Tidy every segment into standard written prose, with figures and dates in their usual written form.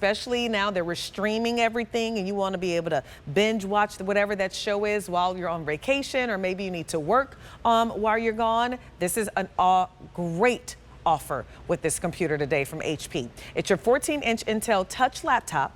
especially now that we're streaming everything and you want to be able to binge watch whatever that show is while you're on vacation, or maybe you need to work while you're gone. This is a great offer with this computer today from HP. It's your 14-inch Intel Touch laptop,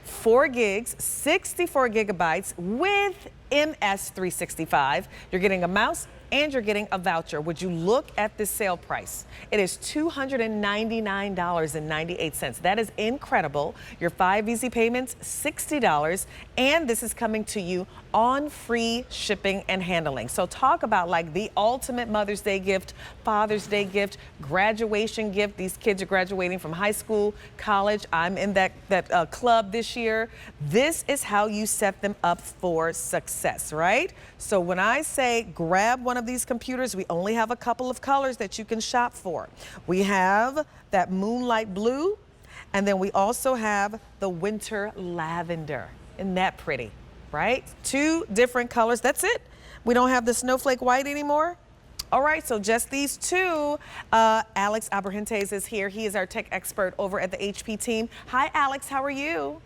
4 gigs, 64 gigabytes with MS365. You're getting a mouse and you're getting a voucher. Would you look at this sale price? It is $299.98. That is incredible. Your 5 easy payments, $60. And this is coming to you on free shipping and handling. So talk about like the ultimate Mother's Day gift, Father's Day gift, graduation gift. These kids are graduating from high school, college. I'm in that club this year. This is how you set them up for success, right? So when I say grab one of these computers, we only have a couple of colors that you can shop for. We have that moonlight blue, and then we also have the winter lavender. Isn't that pretty, right? 2 different colors, that's it. We don't have the snowflake white anymore. All right, so just these 2. Alex Abrahentes is here. He is our tech expert over at the HP team. Hi, Alex, how are you?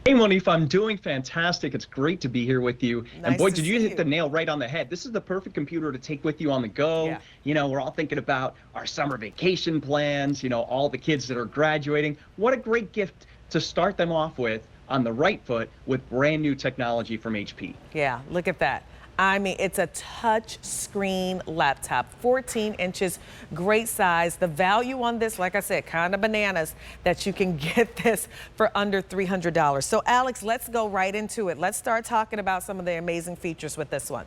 Hey, Monifa, I'm doing fantastic. It's great to be here with you. Nice and boy, to did you see hit the nail right on the head. This is the perfect computer to take with you on the go. Yeah. You know, we're all thinking about our summer vacation plans, you know, all the kids that are graduating. What a great gift to start them off with on the right foot with brand new technology from HP. Yeah, look at that. I mean, it's a touch screen laptop, 14 inches, great size. The value on this, like I said, kind of bananas that you can get this for under $300. So Alex, let's go right into it. Let's start talking about some of the amazing features with this one.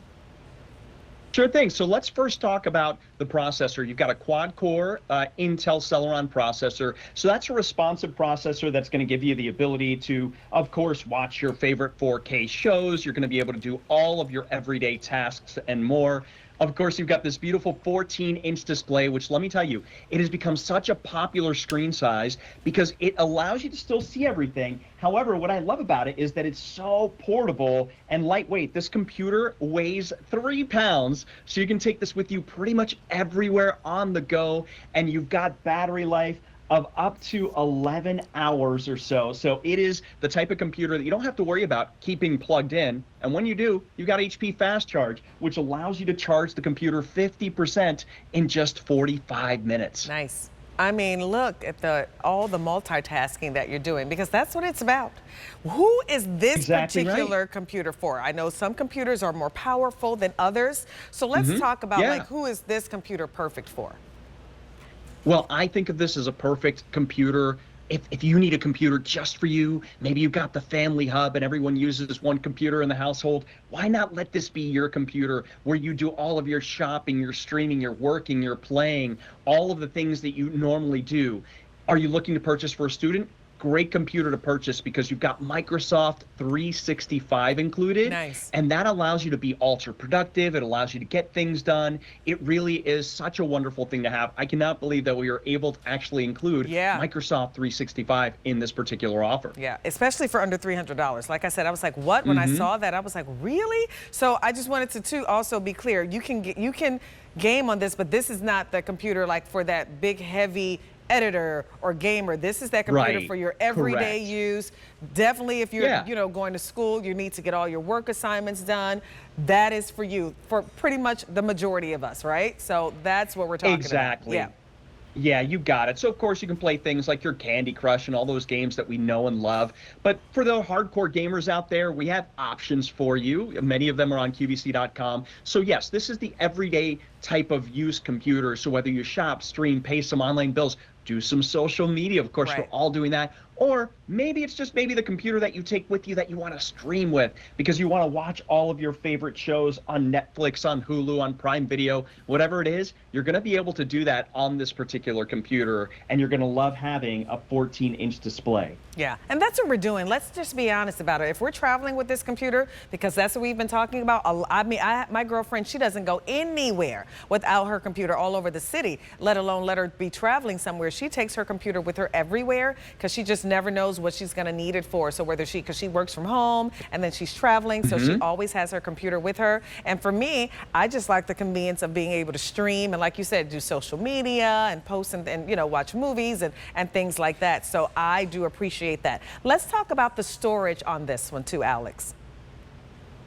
Sure thing. So let's first talk about the processor. You've got a quad-core Intel Celeron processor. So that's a responsive processor that's going to give you the ability to, of course, watch your favorite 4K shows. You're going to be able to do all of your everyday tasks and more. Of course, you've got this beautiful 14-inch display, which, let me tell you, it has become such a popular screen size because it allows you to still see everything. However, what I love about it is that it's so portable and lightweight. This computer weighs 3 pounds, so you can take this with you pretty much everywhere on the go, and you've got battery life of up to 11 hours or so. So it is the type of computer that you don't have to worry about keeping plugged in. And when you do, you've got HP Fast Charge, which allows you to charge the computer 50% in just 45 minutes. Nice. I mean, look at all the multitasking that you're doing, because that's what it's about. Who is this particular computer for? I know some computers are more powerful than others. So let's talk about like, who is this computer perfect for? Well, I think of this as a perfect computer. If you need a computer just for you, maybe you've got the family hub and everyone uses one computer in the household, why not let this be your computer where you do all of your shopping, your streaming, your working, your playing, all of the things that you normally do. Are you looking to purchase for a student? Great computer to purchase because you've got Microsoft 365 included. Nice. And and that allows you to be ultra productive. It allows you to get things done. It really is such a wonderful thing to have. I cannot believe that we were able to actually include Microsoft 365 in this particular offer. Yeah, especially for under $300. Like I said, I was like, what? When I saw that, I was like, really? So I just wanted to also be clear. You can game on this, but this is not the computer like for that big, heavy editor or gamer. This is that computer for your everyday use. Definitely if you're going to school, you need to get all your work assignments done. That is for you, for pretty much the majority of us, right? So that's what we're talking about. Yeah. Yeah, you got it. So, of course, you can play things like your Candy Crush and all those games that we know and love. But for the hardcore gamers out there, we have options for you. Many of them are on QVC.com. So, yes, this is the everyday type of use computer. So whether you shop, stream, pay some online bills, do some social media, of course, we're all doing that. Or maybe it's just the computer that you take with you that you want to stream with because you want to watch all of your favorite shows on Netflix, on Hulu, on Prime Video, whatever it is, you're going to be able to do that on this particular computer, and you're going to love having a 14-inch display. Yeah, and that's what we're doing. Let's just be honest about it. If we're traveling with this computer, because that's what we've been talking about, I mean, my girlfriend, she doesn't go anywhere without her computer all over the city, let alone let her be traveling somewhere. She takes her computer with her everywhere because she just never knows what she's going to need it for. So whether because she works from home and then she's traveling, so she always has her computer with her. And for me, I just like the convenience of being able to stream and, like you said, do social media and post and you know, watch movies and things like that. So I do appreciate that. Let's talk about the storage on this one too, Alex.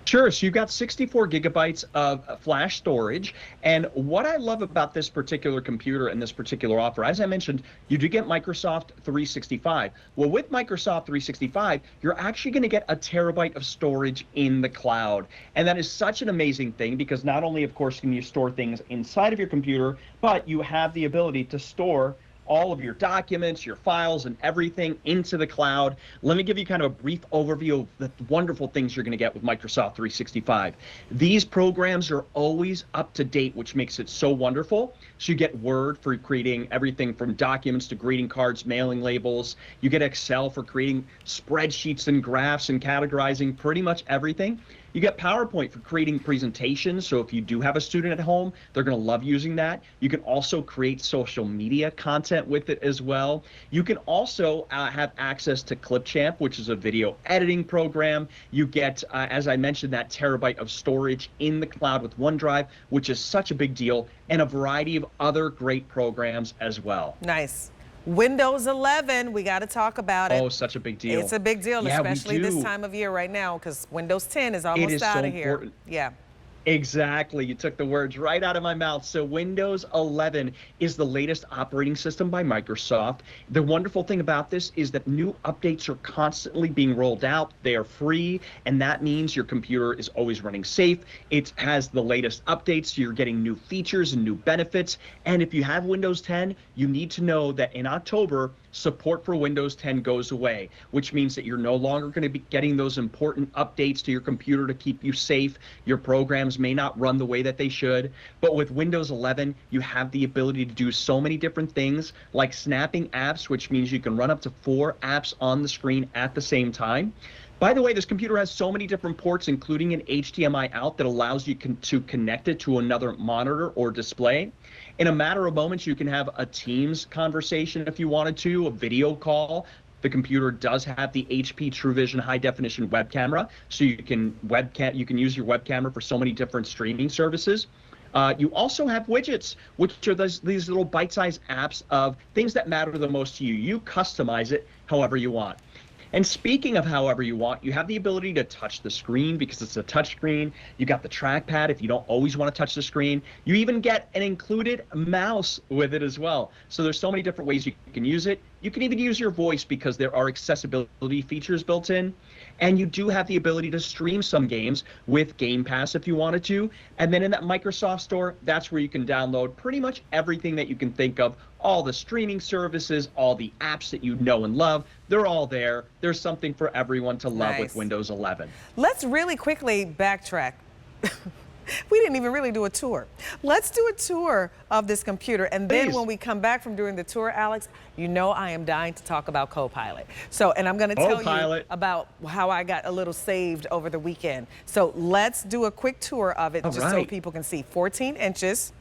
Sure. So you've got 64 gigabytes of flash storage. And what I love about this particular computer and this particular offer, as I mentioned, you do get Microsoft 365. Well, with Microsoft 365, you're actually going to get a terabyte of storage in the cloud. And that is such an amazing thing because not only, of course, can you store things inside of your computer, but you have the ability to store all of your documents, your files, and everything into the cloud. Let me give you kind of a brief overview of the wonderful things you're going to get with Microsoft 365. These programs are always up to date, which makes it so wonderful. So you get Word for creating everything from documents to greeting cards, mailing labels. You get Excel for creating spreadsheets and graphs and categorizing pretty much everything. You get PowerPoint for creating presentations. So if you do have a student at home, they're going to love using that. You can also create social media content with it as well. You can also have access to Clipchamp, which is a video editing program. You get, as I mentioned, that terabyte of storage in the cloud with OneDrive, which is such a big deal, and a variety of other great programs as well. Nice. Windows 11, we got to talk about it. Oh, such a big deal. It's a big deal, yeah, especially this time of year right now, because Windows 10 is almost out of here. Important. Yeah. Exactly. You took the words right out of my mouth. So Windows 11 is the latest operating system by Microsoft. The wonderful thing about this is that new updates are constantly being rolled out. They are free, and that means your computer is always running safe. It has the latest updates, so you're getting new features and new benefits. And if you have Windows 10, you need to know that in October, support for Windows 10 goes away, which means that you're no longer going to be getting those important updates to your computer to keep you safe. Your programs may not run the way that they should, but with Windows 11, you have the ability to do so many different things like snapping apps, which means you can run up to 4 apps on the screen at the same time. By the way, this computer has so many different ports, including an HDMI out that allows you to connect it to another monitor or display. In a matter of moments, you can have a Teams conversation if you wanted to, a video call. The computer does have the HP TrueVision high definition web camera, so you can use your web camera for so many different streaming services. You also have widgets, which are these little bite-sized apps of things that matter the most to you. You customize it however you want. And speaking of however you want, you have the ability to touch the screen because it's a touch screen. You got the trackpad if you don't always want to touch the screen. You even get an included mouse with it as well. So there's so many different ways you can use it. You can even use your voice because there are accessibility features built in. And you do have the ability to stream some games with Game Pass if you wanted to. And then in that Microsoft Store, that's where you can download pretty much everything that you can think of. All the streaming services, all the apps that you know and love, they're all there. There's something for everyone to love with Windows 11. Let's really quickly backtrack. We didn't even really do a tour. Let's do a tour of this computer. And then when we come back from doing the tour, Alex, you know I am dying to talk about Copilot. So, and I'm going to tell you about how I got a little saved over the weekend. So let's do a quick tour of it just so people can see. 14 inches.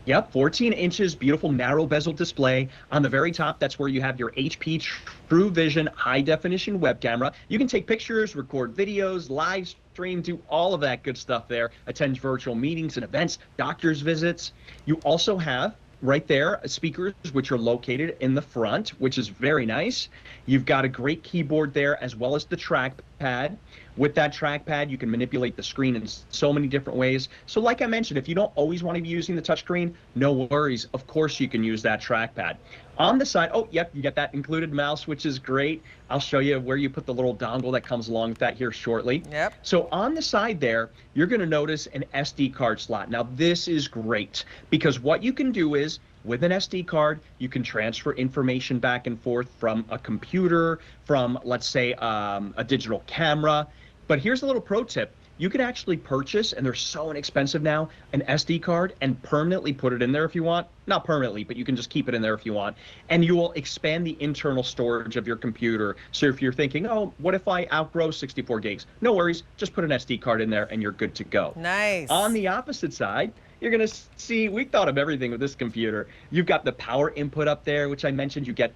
Yep, 14 inches, beautiful narrow bezel display. On the very top, that's where you have your HP TrueVision high definition web camera. You can take pictures, record videos, live stream, do all of that good stuff there. Attend virtual meetings and events, doctor's visits. You also have right there speakers which are located in the front, which is very nice. You've got a great keyboard there as well as the trackpad. With that trackpad, you can manipulate the screen in so many different ways. So like I mentioned, if you don't always want to be using the touchscreen, no worries. Of course, you can use that trackpad. On the side, oh, yep, you get that included mouse, which is great. I'll show you where you put the little dongle that comes along with that here shortly. Yep. So on the side there, you're going to notice an SD card slot. Now, this is great because what you can do is with an SD card, you can transfer information back and forth from a computer, from, let's say, a digital camera. But here's a little pro tip. You can actually purchase, and they're so inexpensive now, an SD card and permanently put it in there if you want. Not permanently, but you can just keep it in there if you want. And you will expand the internal storage of your computer. So if you're thinking, oh, what if I outgrow 64 gigs? No worries. Just put an SD card in there and you're good to go. Nice. On the opposite side, you're going to see, we thought of everything with this computer. You've got the power input up there, which I mentioned. You get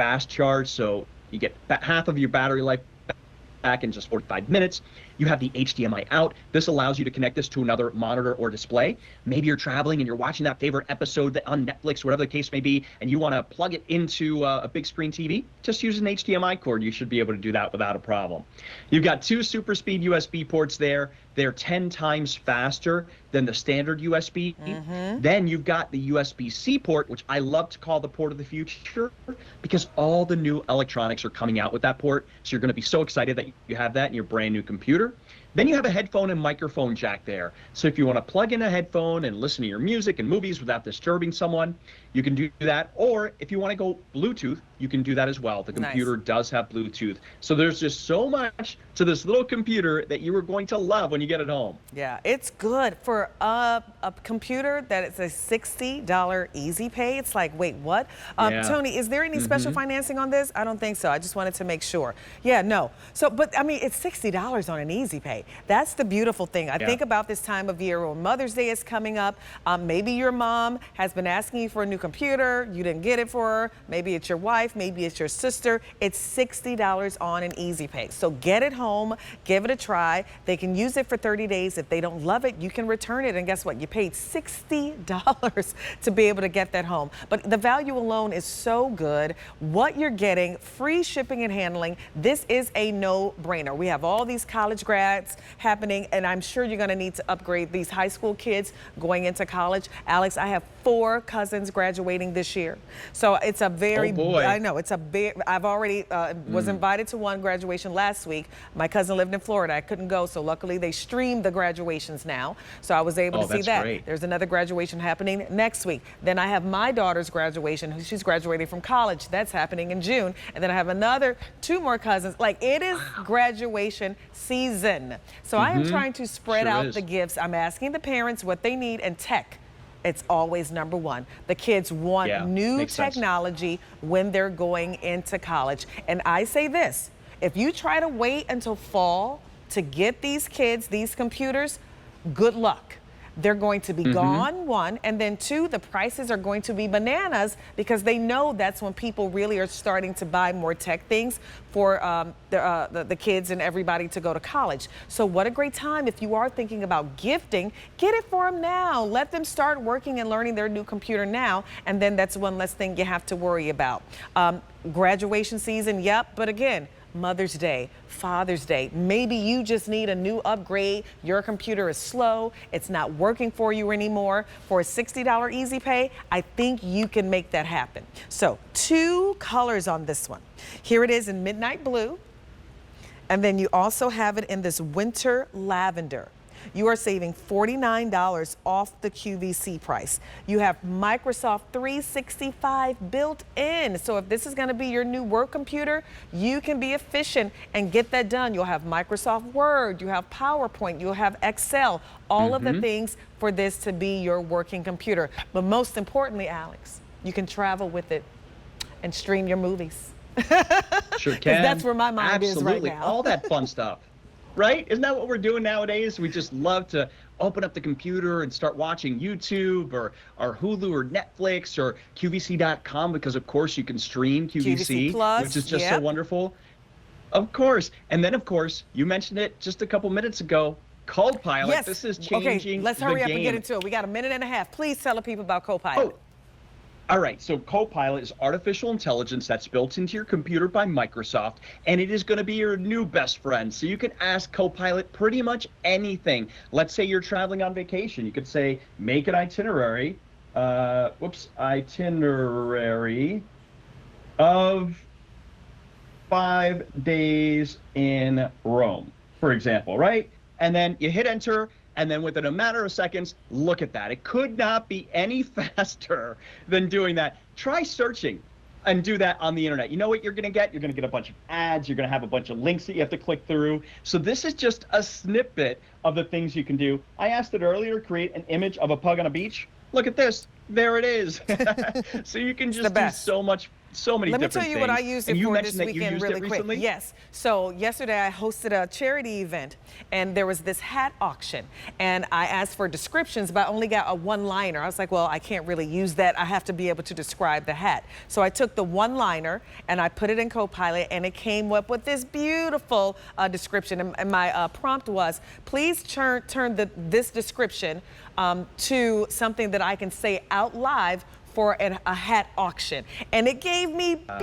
fast charge, so you get half of your battery life back in just 45 minutes. You have the HDMI out. This allows you to connect this to another monitor or display. Maybe you're traveling and you're watching that favorite episode on Netflix, whatever the case may be, and you want to plug it into a big screen TV. Just use an HDMI cord. You should be able to do that without a problem. You've got 2 super speed USB ports there. They're 10 times faster than the standard USB. Then you've got the USB-C port, which I love to call the port of the future, because all the new electronics are coming out with that port. So you're going to be so excited that you have that in your brand new computer. Then you have a headphone and microphone jack there. So if you want to plug in a headphone and listen to your music and movies without disturbing someone, you can do that. Or if you want to go Bluetooth, you can do that as well. The computer does have Bluetooth. So there's just so much to this little computer that you are going to love when you get it home. Yeah, it's good for a computer that it's a $60 easy pay. It's like, wait, what? Tony, is there any special financing on this? I don't think so. I just wanted to make sure. Yeah, no. So, but I mean, it's $60 on an easy pay. That's the beautiful thing. I think about this time of year when Mother's Day is coming up. Maybe your mom has been asking you for a new computer. You didn't get it for her. Maybe it's your wife. Maybe it's your sister. It's $60 on an easy pay. So get it home. Give it a try. They can use it for 30 days. If they don't love it, you can return it. And guess what? You paid $60 to be able to get that home. But the value alone is so good. What you're getting, free shipping and handling, this is a no-brainer. We have all these college grads happening, and I'm sure you're going to need to upgrade these high school kids going into college. Alex, I have 4 cousins graduating this year. So it's a very, I know, it's a big, I've already was invited to one graduation last week. My cousin lived in Florida. I couldn't go, so luckily they streamed the graduations now. So I was able to see that. Great. There's another graduation happening next week. Then I have my daughter's graduation. She's graduating from college. That's happening in June. And then I have 2 more cousins. Like, it is graduation season. So I am trying to spread out the gifts. I'm asking the parents what they need, and tech. It's always number one. The kids want new technology when they're going into college. And I say this, if you try to wait until fall to get these kids these computers, good luck. They're going to be gone, 1, and then 2, the prices are going to be bananas, because they know that's when people really are starting to buy more tech things for the kids and everybody to go to college. So what a great time. If you are thinking about gifting, get it for them now. Let them start working and learning their new computer now, and then that's one less thing you have to worry about. Graduation season, but again, Mother's Day, Father's Day. Maybe you just need a new upgrade. Your computer is slow. It's not working for you anymore. For a $60 easy pay, I think you can make that happen. So 2 colors on this one. Here it is in midnight blue. And then you also have it in this winter lavender. You are saving $49 off the QVC price. You have Microsoft 365 built in. So if this is going to be your new work computer, you can be efficient and get that done. You'll have Microsoft Word, you have PowerPoint, you'll have Excel, all of the things for this to be your working computer. But most importantly, Alex, you can travel with it and stream your movies. Sure can. That's where my mind is right now. All that fun stuff. Right? Isn't that what we're doing nowadays? We just love to open up the computer and start watching YouTube or Hulu or Netflix or QVC.com, because of course you can stream QVC, Plus, which is just so wonderful. Of course. And then of course, you mentioned it just a couple minutes ago, Copilot. Yes. This is changing let's hurry up and get into it. We got 1.5 minutes. Please tell the people about Copilot. All right, so Copilot is artificial intelligence that's built into your computer by Microsoft, and it is going to be your new best friend. So you can ask Copilot pretty much anything. Let's say you're traveling on vacation. You could say, make an itinerary, itinerary of 5 days in Rome, for example, right? And then you hit enter. And then within a matter of seconds, look at that. It could not be any faster than doing that. Try searching and do that on the internet. You know what you're going to get? You're going to get a bunch of ads. You're going to have a bunch of links that you have to click through. So this is just a snippet of the things you can do. I asked it earlier, create an image of a pug on a beach. Look at this. There it is. So you can just do so much so many Let me different tell you things. what I used And it you for mentioned this that you weekend used really it quick. recently? Yes. So yesterday I hosted a charity event and there was this hat auction and I asked for descriptions, but I only got a one-liner. I was like, well, I can't really use that. I have to be able to describe the hat. So I took the one-liner and I put it in Copilot and it came up with this beautiful description. And my prompt was, please turn this description to something that I can say out live for a hat auction. And it gave me beautiful